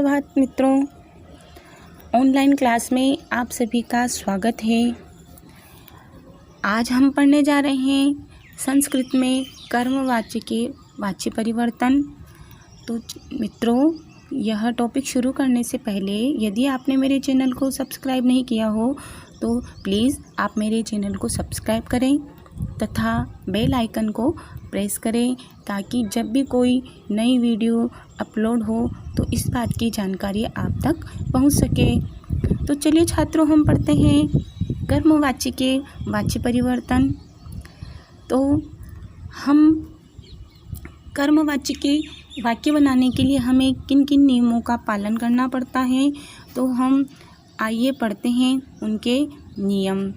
सुप्रभात मित्रों, online class में आप सभी का स्वागत है। आज हम पढ़ने जा रहे हैं संस्कृत में कर्मवाच्य के वाच्य परिवर्तन। तो मित्रों, यह टॉपिक शुरू करने से पहले यदि आपने मेरे चैनल को सब्सक्राइब नहीं किया हो तो प्लीज़ आप मेरे चैनल को सब्सक्राइब करें तथा बेल आइकन को प्रेस करें ताकि जब भी कोई नई वीडियो अपलोड हो तो इस बात की जानकारी आप तक पहुंच सके। तो चलिए छात्रों, हम पढ़ते हैं कर्मवाच्य के वाच्य परिवर्तन। तो हम कर्मवाच्य के वाक्य बनाने के लिए हमें किन किन नियमों का पालन करना पड़ता है, तो हम आइए पढ़ते हैं उनके नियम।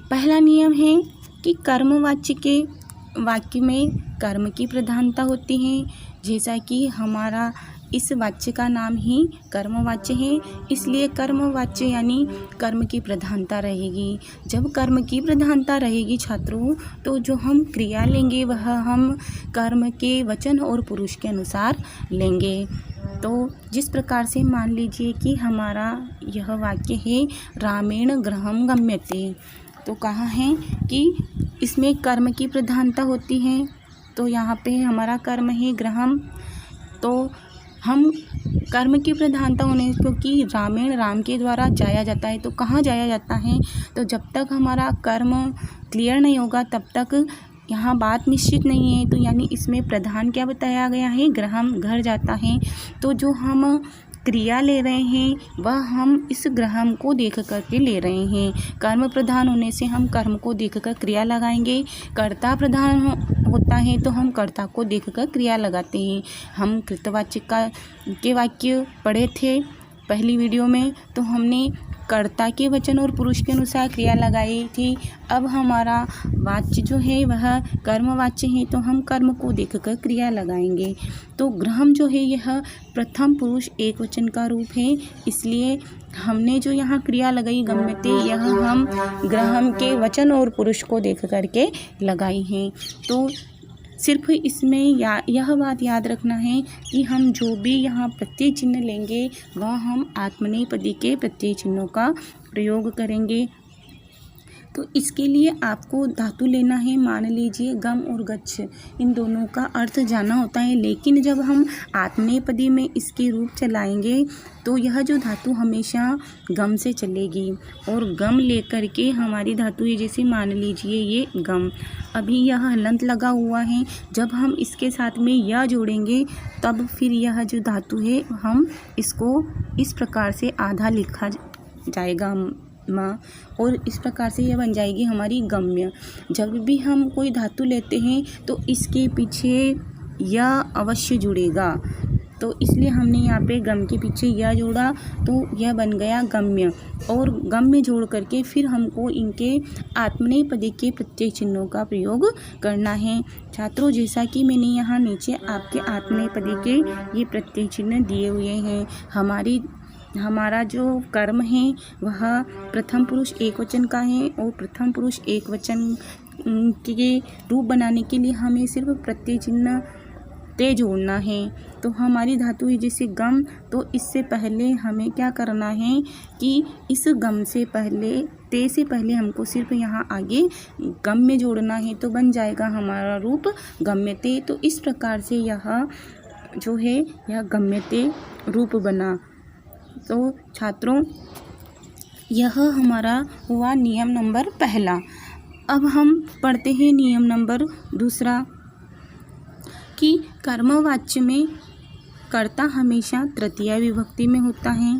पहला नियम है कि कर्मवाच्य के वाक्य में कर्म की प्रधानता होती है। जैसा कि हमारा इस वाच्य का नाम ही कर्मवाच्य है, इसलिए कर्मवाच्य यानी कर्म की प्रधानता रहेगी। जब कर्म की प्रधानता रहेगी छात्रों, तो जो हम क्रिया लेंगे वह हम कर्म के वचन और पुरुष के अनुसार लेंगे। तो जिस प्रकार से मान लीजिए कि हमारा यह वाक्य है रामेण गृहं गम्यते, तो कहा है कि इसमें कर्म की प्रधानता होती है। तो यहाँ पे हमारा कर्म है गृहम, तो हम कर्म की प्रधानता होने क्योंकि रामेण राम के द्वारा जाया जाता है। तो कहाँ जाया जाता है, तो जब तक हमारा कर्म क्लियर नहीं होगा तब तक यहाँ बात निश्चित नहीं है। तो यानी इसमें प्रधान क्या बताया गया है, गृहम घर जाता है। तो जो हम क्रिया ले रहे हैं वह हम इस गृहम को देख करके ले रहे हैं। कर्म प्रधान होने से हम कर्म को देखकर क्रिया लगाएंगे। कर्ता प्रधान होता है तो हम कर्ता को देखकर क्रिया लगाते हैं। हम कृतवाच्य के वाक्य पढ़े थे पहली वीडियो में, तो हमने कर्ता के वचन और पुरुष के अनुसार क्रिया लगाई थी। अब हमारा वाच्य जो है वह कर्मवाच्य है, तो हम कर्म को देखकर क्रिया लगाएंगे। तो गृहम जो है यह प्रथम पुरुष एक वचन का रूप है, इसलिए हमने जो यहाँ क्रिया लगाई गम्यते, यह हम गृहम के वचन और पुरुष को देख करके लगाई है। तो सिर्फ इसमें यह बात याद रखना है कि हम जो भी यहाँ प्रत्यय चिन्ह लेंगे वह हम आत्मनेपदी के प्रत्यय चिन्हों का प्रयोग करेंगे। तो इसके लिए आपको धातु लेना है। मान लीजिए गम और गच्छ, इन दोनों का अर्थ जाना होता है, लेकिन जब हम आत्मनेपदी में इसके रूप चलाएंगे तो यह जो धातु हमेशा गम से चलेगी और गम लेकर के हमारी धातु है। जैसे मान लीजिए ये गम, अभी यह हलंत लगा हुआ है, जब हम इसके साथ में यह जोड़ेंगे तब फिर यह जो धातु है हम इसको इस प्रकार से आधा लिखा जाएगा माँ, और इस प्रकार से यह बन जाएगी हमारी गम्य। जब भी हम कोई धातु लेते हैं तो इसके पीछे यह अवश्य जुड़ेगा, तो इसलिए हमने यहाँ पे गम के पीछे यह जोड़ा, तो यह बन गया गम्य। और गम में जोड़ करके फिर हमको इनके आत्मनेपदी के प्रत्यय चिन्हों का प्रयोग करना है। छात्रों, जैसा कि मैंने यहाँ नीचे आपके आत्मनेपदी के ये प्रत्यय चिन्ह दिए हुए हैं। हमारा जो कर्म है वह प्रथम पुरुष एक वचन का है, और प्रथम पुरुष एक वचन के रूप बनाने के लिए हमें सिर्फ प्रत्यय चिन्ह ते जोड़ना है। तो हमारी धातु है जैसे गम, तो इससे पहले हमें क्या करना है कि इस गम से पहले, ते से पहले हमको सिर्फ यहाँ आगे गम में जोड़ना है, तो बन जाएगा हमारा रूप गम्यते। तो इस प्रकार से यह जो है यह गम्यते रूप बना। तो छात्रों, यह हमारा हुआ नियम नंबर पहला। अब हम पढ़ते हैं नियम नंबर दूसरा कि कर्मवाच्य में कर्ता हमेशा तृतीया विभक्ति में होता है।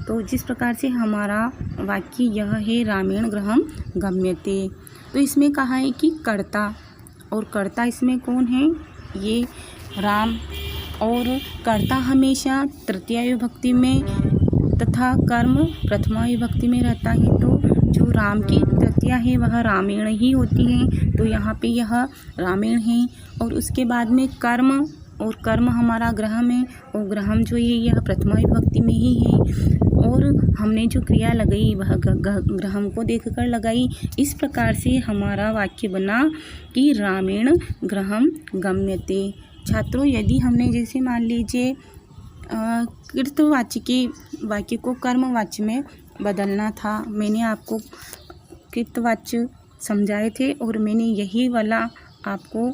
तो जिस प्रकार से हमारा वाक्य यह है रामेण गृहं गम्यते, तो इसमें कहा है कि कर्ता, और कर्ता इसमें कौन है, ये राम, और कर्ता हमेशा तृतीया विभक्ति में तथा कर्म प्रथमा विभक्ति में रहता है। तो जो राम की तृतीया है वह रामेण ही होती है, तो यहाँ पे यह रामेण है। और उसके बाद में कर्म, और कर्म हमारा गृहम है, और गृहम जो है यह प्रथमा विभक्ति में ही है। और हमने जो क्रिया लगाई वह गृहम को देखकर लगाई। इस प्रकार से हमारा वाक्य बना कि रामेण गृहं गम्यते। छात्रों, यदि हमने जैसे मान लीजिए कृतवाचकी वाक्य को कर्मवाच्य में बदलना था। मैंने आपको कृतवाच्य समझाए थे और मैंने यही वाला आपको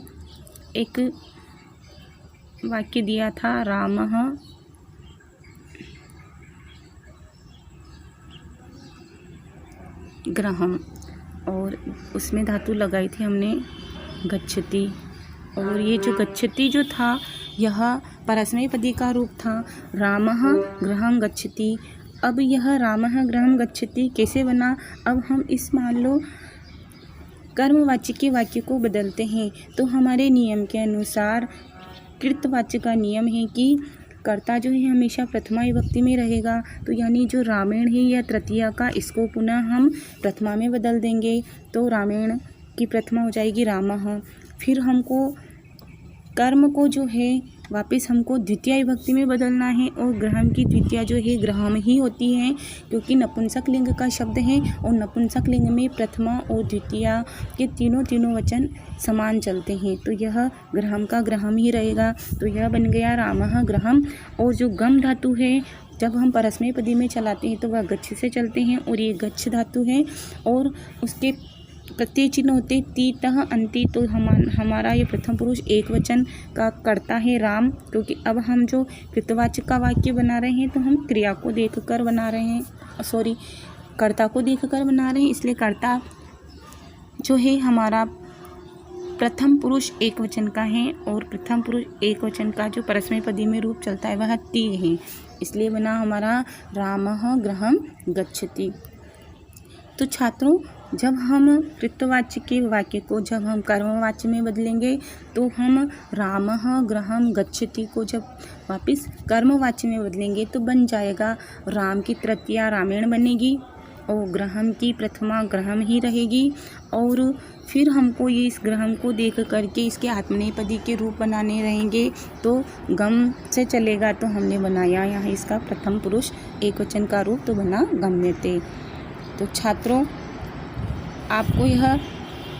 एक वाक्य दिया था, रामः गृहम्, और उसमें धातु लगाई थी हमने गच्छति। और ये जो गच्छति जो था यह परस्मैपदी का रूप था, रामः गृहं गच्छति। अब यह रामः गृहं गच्छति कैसे बना? अब हम इस मान लो कर्मवाच्य के वाक्य को बदलते हैं तो हमारे नियम के अनुसार कृतवाच्य का नियम है कि कर्ता जो है हमेशा प्रथमा विभक्ति में रहेगा। तो यानी जो रामेण है या तृतीया का, इसको पुनः हम प्रथमा में बदल देंगे तो रामेण की प्रथमा हो जाएगी रामः। फिर हमको कर्म को जो है वापस हमको द्वितीय विभक्ति में बदलना है और ग्रहम की द्वितीया जो है ग्रहम ही होती है, क्योंकि नपुंसक लिंग का शब्द है और नपुंसक लिंग में प्रथमा और द्वितीया के तीनों वचन समान चलते हैं, तो यह ग्रहम का ग्रहम ही रहेगा। तो यह बन गया रामः ग्रहम। और जो गम धातु है जब हम परस्मैपदी में चलाते हैं तो वह गच्छ से चलते हैं और ये गच्छ धातु है और उसके प्रत्यय चिन्ह होते तीतः अंति। तो हमारा ये प्रथम पुरुष एक वचन का कर्ता है राम, क्योंकि अब हम जो कृतवाच्य का वाक्य बना रहे हैं तो हम क्रिया को देखकर बना रहे हैं, कर्ता को देखकर बना रहे हैं, इसलिए कर्ता जो है हमारा प्रथम पुरुष एक वचन का है और प्रथम पुरुष एक वचन का जो परस्मैपदी में रूप चलता है वह ती है, इसलिए बना हमारा रामः गृहं गच्छति। तो छात्रों, जब हम कृतवाच्य के वाक्य को जब हम कर्मवाच्य में बदलेंगे तो हम रामः गृहं गच्छति को जब वापस कर्मवाच्य में बदलेंगे तो बन जाएगा राम की तृतीया रामेण बनेगी और ग्रहम की प्रथमा ग्रहम ही रहेगी। और फिर हमको ये इस ग्रहम को देख करके इसके आत्मनेपदी के रूप बनाने रहेंगे तो गम से चलेगा। तो हमने बनाया यहाँ इसका प्रथम पुरुष एक वचन का रूप, तो बना गम्यते। तो छात्रों, आपको यह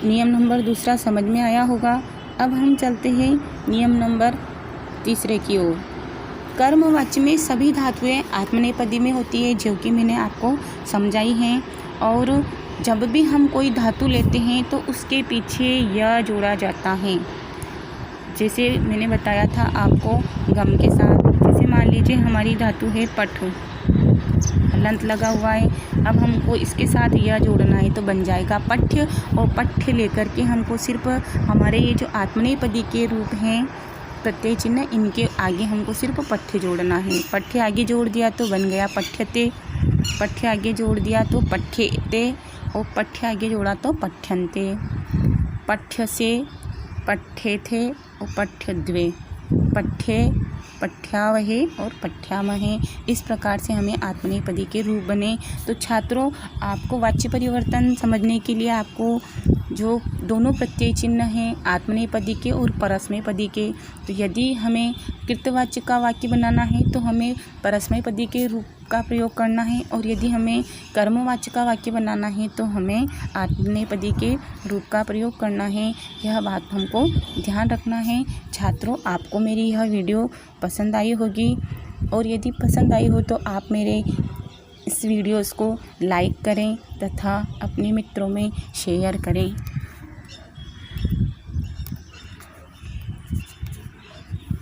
नियम नंबर दूसरा समझ में आया होगा। अब हम चलते हैं नियम नंबर तीसरे की ओर। कर्मवाच्य में सभी धातुएं आत्मनेपदी में होती है, जो कि मैंने आपको समझाई हैं। और जब भी हम कोई धातु लेते हैं तो उसके पीछे य जोड़ा जाता है, जैसे मैंने बताया था आपको गम के साथ। जैसे मान लीजिए हमारी धातु है पठ, हलंत लगा हुआ है, अब हमको इसके साथ यह जोड़ना है तो बन जाएगा पठ्य। और पठ्य लेकर के हमको सिर्फ हमारे ये जो आत्मनेपदी के रूप हैं प्रत्यय चिन्ह, इनके आगे हमको सिर्फ पठ्य जोड़ना है। पठ्य आगे जोड़ दिया तो बन गया पठ्यते, पठ्य आगे जोड़ दिया तो पठ्यते और पठ्य आगे जोड़ा तो पठ्यन्ते। पठ्य से पठ्ये थे और पठ्यद्वे, पठ्ये पठ्यावहे और पठ्यामहे, इस प्रकार से हमें आत्मनेपदी के रूप बने। तो छात्रों, आपको वाच्य परिवर्तन समझने के लिए आपको जो दोनों प्रत्यय चिन्ह हैं आत्मनेपदी के और परस्मैपदी के, तो यदि हमें कृतवाच्य का वाक्य बनाना है तो हमें परस्मैपदी के रूप का प्रयोग करना है, और यदि हमें कर्मवाच्य का वाक्य बनाना है तो हमें आत्मनेपदी के रूप का प्रयोग करना है। यह बात हमको ध्यान रखना है। छात्रों, आपको मेरी यह वीडियो पसंद आई होगी, और यदि पसंद आई हो तो आप मेरे इस वीडियोस को लाइक करें तथा अपने मित्रों में शेयर करें।